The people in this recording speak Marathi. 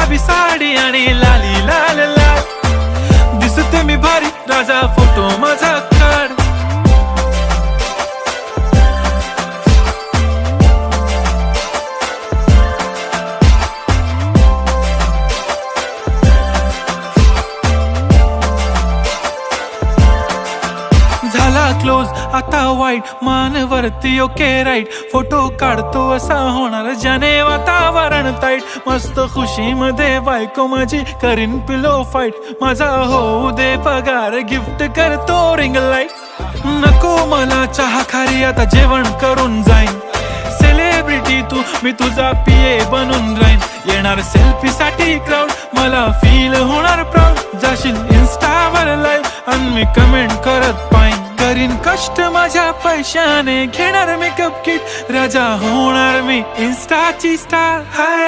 गुलाबी साडी आणि लाली लाल लाल, दिसते मी भारी राजा फोटो माझा काढ. झाला क्लोज आता वाईट, मानवरती ओके राईट, फोटो काढतो असा होणार ज्याने वातावरण ताईट. मस्त खुशी मध्ये बायको माझी करीन पिलो फाईट, माझा होऊ दे पगार गिफ्ट करतो रिंग लाईट. नको मला चहा खारी आता जेवण करून जाईन, सेलिब्रिटी तू मी तुझा पिये बनून राहीन. येणार सेल्फी साठी क्राऊड मला फील होणार प्राऊड, जाशील इन्स्टावर लाईव्ह आणि मी कमेंट करत पाईन. करीन कष्ट माझ्या पैशाने, घेणार मेकअप किट, राजा होणार मी इन्स्टाची स्टार. हाय